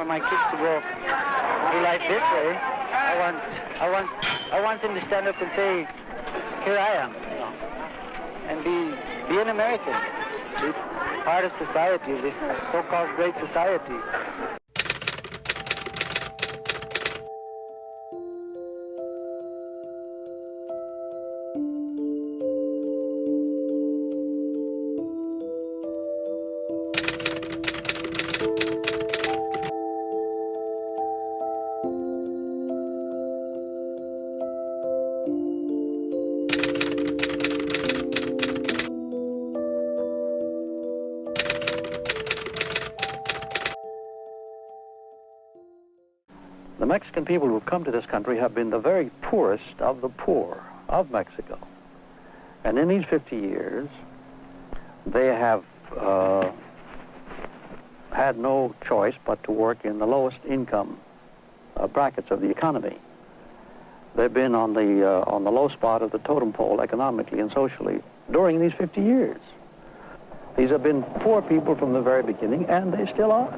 want my kids to go through life this way. I want them to stand up and say, here I am, you know, and be an American, be part of society, this so-called great society. The Mexican people who have come to this country have been the very poorest of the poor of Mexico. And in these 50 years, they have had no choice but to work in the lowest income brackets of the economy. They've been on the low spot of the totem pole economically and socially during these 50 years. These have been poor people from the very beginning, and they still are.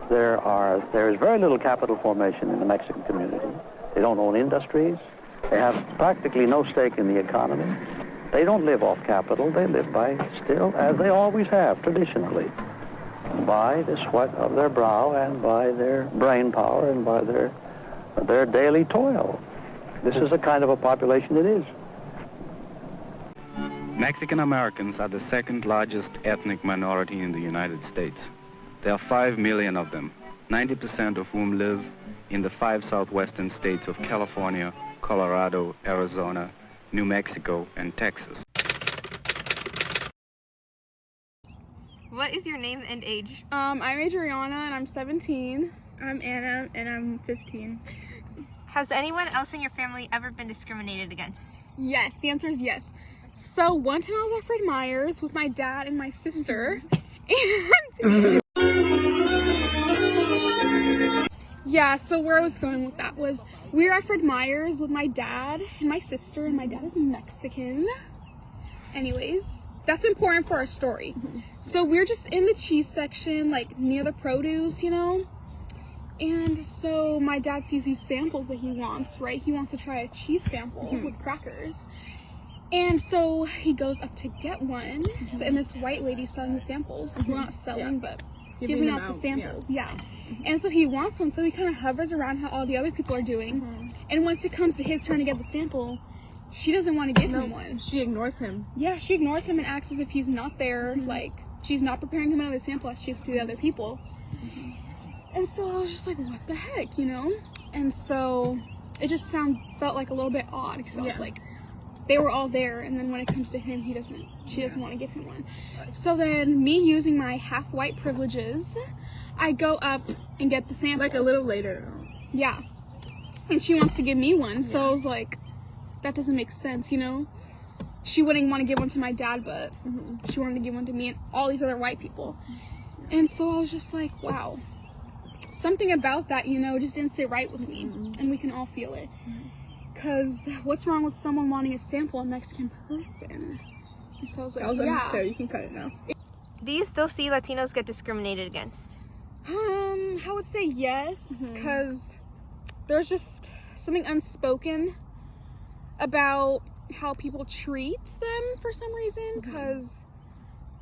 There is very little capital formation in the Mexican community. They don't own industries. They have practically no stake in the economy. They don't live off capital. They live by still, as they always have traditionally, by the sweat of their brow and by their brain power and by their daily toil. This is the kind of a population it is. Mexican Americans are the second largest ethnic minority in the United States. There are 5 million of them, 90% of whom live in the 5 southwestern states of California, Colorado, Arizona, New Mexico, and Texas. What is your name and age? I'm Adriana and I'm 17. I'm Anna and I'm 15. Has anyone else in your family ever been discriminated against? Yes, the answer is yes. So one time I was at Fred Meyer's with my dad and my sister, and yeah, so where I was going with that was we were at Fred Meyer's with my dad and my sister, and my dad is Mexican. Anyways, that's important for our story. So we're just in the cheese section, like near the produce, you know? And so my dad sees these samples that he wants, right? He wants to try a cheese sample with crackers. And so he goes up to get one, and this white lady's selling the samples. Well, not selling, but giving out the samples. Yeah. And so he wants one, so he kind of hovers around how all the other people are doing. And once it comes to his turn to get the sample, she doesn't want to give him one. She ignores him. Yeah, she ignores him and acts as if he's not there. Like, she's not preparing him another sample as she is to the other people. And so I was just like, what the heck, you know? And so it just felt like a little bit odd, because I was like, they were all there, and then when it comes to him, she doesn't want to give him one. So then, me using my half-white privileges, I go up and get the sample. Like a little later. Yeah. And she wants to give me one, so I was like, that doesn't make sense, you know? She wouldn't want to give one to my dad, but she wanted to give one to me and all these other white people. And so I was just like, wow. Something about that, you know, just didn't sit right with me, and we can all feel it. Because what's wrong with someone wanting a sample of a Mexican person? And so I was like, that was unnecessary. You can cut it now. Do you still see Latinos get discriminated against? I would say yes, because there's just something unspoken about how people treat them for some reason, because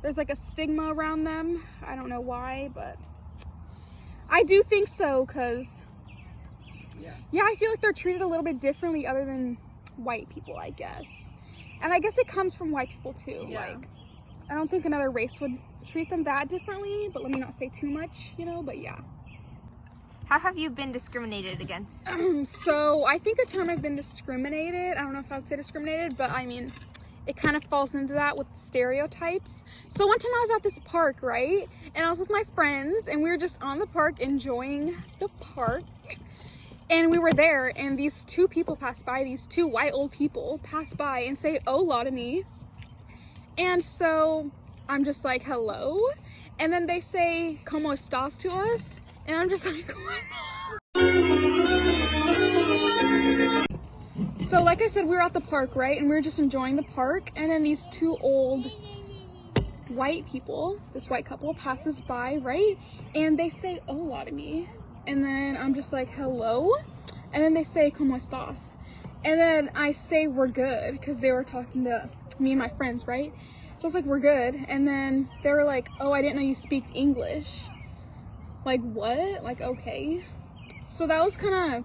there's like a stigma around them. I don't know why, but I do think so, because yeah, I feel like they're treated a little bit differently other than white people, I guess. And I guess it comes from white people too. Yeah. Like, I don't think another race would treat them that differently, but let me not say too much, you know, but yeah. How have you been discriminated against? So I think the term I've been discriminated, I don't know if I would say discriminated, but I mean, it kind of falls into that with stereotypes. So one time I was at this park, right? And I was with my friends, and we were just on the park enjoying the park. And we were there, and these two people passed by, these two white old people passed by and say hola to me. And so I'm just like, hello? And then they say, ¿Cómo estás to us? And I'm just like, what? So like I said, we were at the park, right? And we were just enjoying the park. And then these two old white people, this white couple passes by, right? And they say hola to me. And then I'm just like, hello? And then they say, ¿Cómo estás? And then I say, we're good, because they were talking to me and my friends, right? So I was like, we're good. And then they were like, oh, I didn't know you speak English. Like, what? Like, okay. So that was kind of,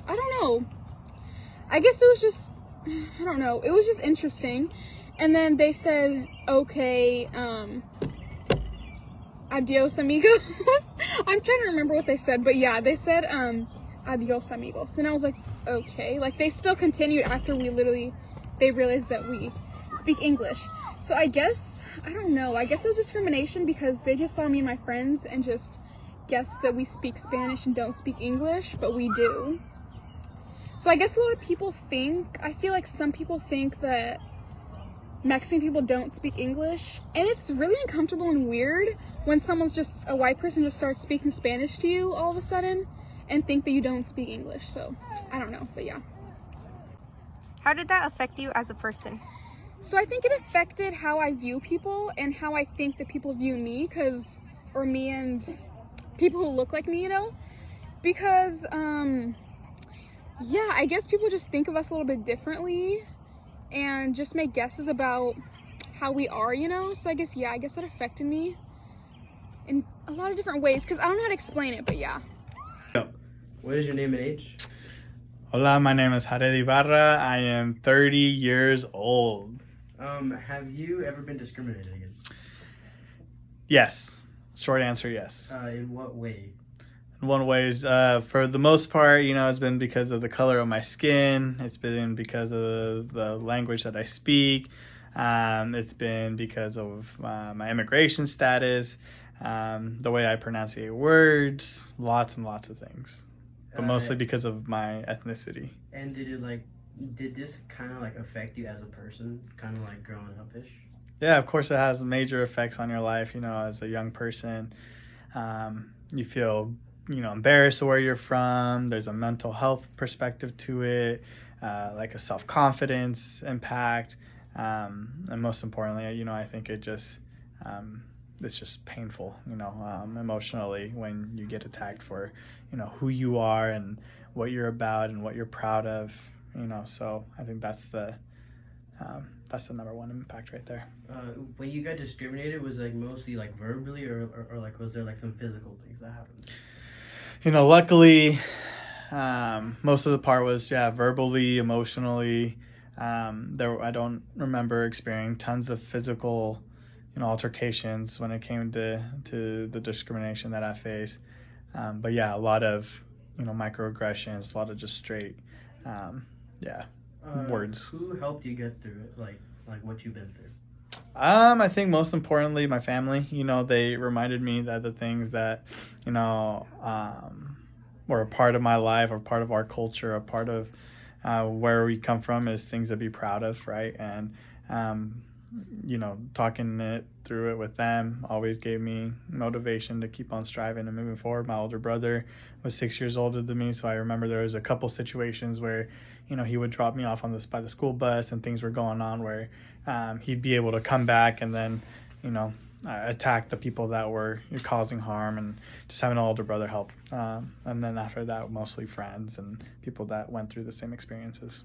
I don't know. I guess it was just, I don't know. It was just interesting. And then they said, okay, adios amigos. I'm trying to remember what they said, but yeah, they said, adios amigos. And I was like, okay. Like, they still continued after they realized that we speak English. So I guess, I don't know. I guess it was discrimination because they just saw me and my friends and just guessed that we speak Spanish and don't speak English, but we do. So I guess a lot of people I feel like some people think that Mexican people don't speak English, and it's really uncomfortable and weird when a white person just starts speaking Spanish to you all of a sudden and think that you don't speak English. So I don't know, but yeah. How did that affect you as a person? So I think it affected how I view people and how I think that people view me, or me and people who look like me, you know? Because, yeah, I guess people just think of us a little bit differently and just make guesses about how we are, you know? So I guess that affected me in a lot of different ways, because I don't know how to explain it, but yeah. What is your name and age? Hola, my name is Jared Ibarra. I am 30 years old. Have you ever been discriminated against? Yes. Short answer, yes. In what way? In one way is, for the most part, it's been because of the color of my skin. It's been because of the language that I speak. It's been because of my immigration status, the way I pronunciate words, lots and lots of things. But mostly because of my ethnicity. And did this kind of affect you as a person, kind of growing up-ish? Yeah, of course it has major effects on your life, as a young person. You feel, embarrassed where you're from. There's a mental health perspective to it, like a self-confidence impact. And most importantly, I think it's just painful, emotionally when you get attacked for, who you are and what you're about and what you're proud of, so I think that's the number one impact right there. When you got discriminated, was mostly verbally or was there some physical things that happened? Luckily, most of the part was verbally, emotionally. I don't remember experiencing tons of physical altercations when it came to the discrimination that I faced. But yeah, a lot of microaggressions, a lot of just straight words. Who helped you get through it, like what you've been through? I think most importantly my family. They reminded me that the things that were a part of my life, or part of our culture, a part of where we come from, is things to be proud of, right? And talking it through it with them always gave me motivation to keep on striving and moving forward. My older brother was 6 years older than me, so I remember there was a couple situations where he would drop me off by the school bus and things were going on where he'd be able to come back and then attack the people that were causing harm, and just having an older brother help, and then after that mostly friends and people that went through the same experiences.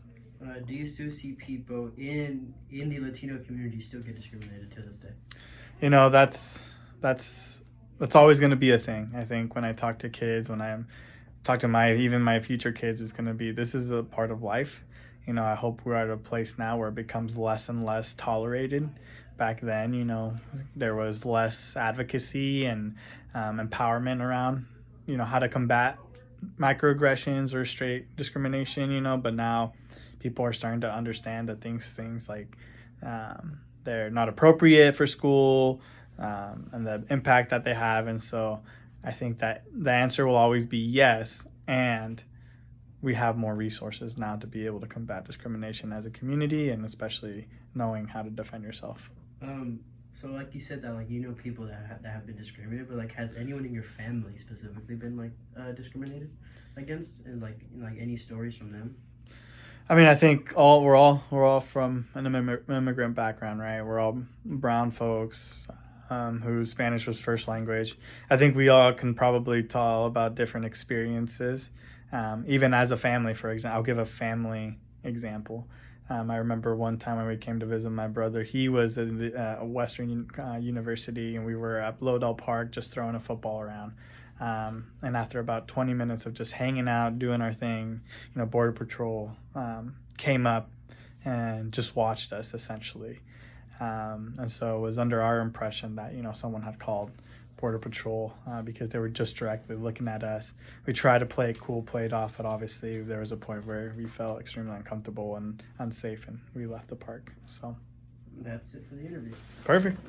Do you still see people in the Latino community still get discriminated to this day? That's always going to be a thing. I think when I talk to kids, when I talk to my future kids, it's going to be, this is a part of life. I hope we're at a place now where it becomes less and less tolerated. Back then, there was less advocacy and empowerment around, how to combat microaggressions or straight discrimination, but now people are starting to understand that things like they're not appropriate for school, and the impact that they have. And so I think that the answer will always be yes, and we have more resources now to be able to combat discrimination as a community, and especially knowing how to defend yourself. So like you said that people that have been discriminated, but has anyone in your family specifically been discriminated against, and any stories from them? I mean, I think we're all from an immigrant background, right? We're all brown folks. who Spanish was first language. I think we all can probably tell about different experiences, even as a family. For example, I'll give a family example. I remember one time when we came to visit my brother. He was at a Western university, and we were at Lodell Park just throwing a football around. And after about 20 minutes of just hanging out, doing our thing, Border Patrol came up and just watched us, essentially. And so it was under our impression that, someone had called Border Patrol because they were just directly looking at us. We tried to play it cool, play it off, but obviously there was a point where we felt extremely uncomfortable and unsafe, and we left the park. So That's it for the interview. perfect.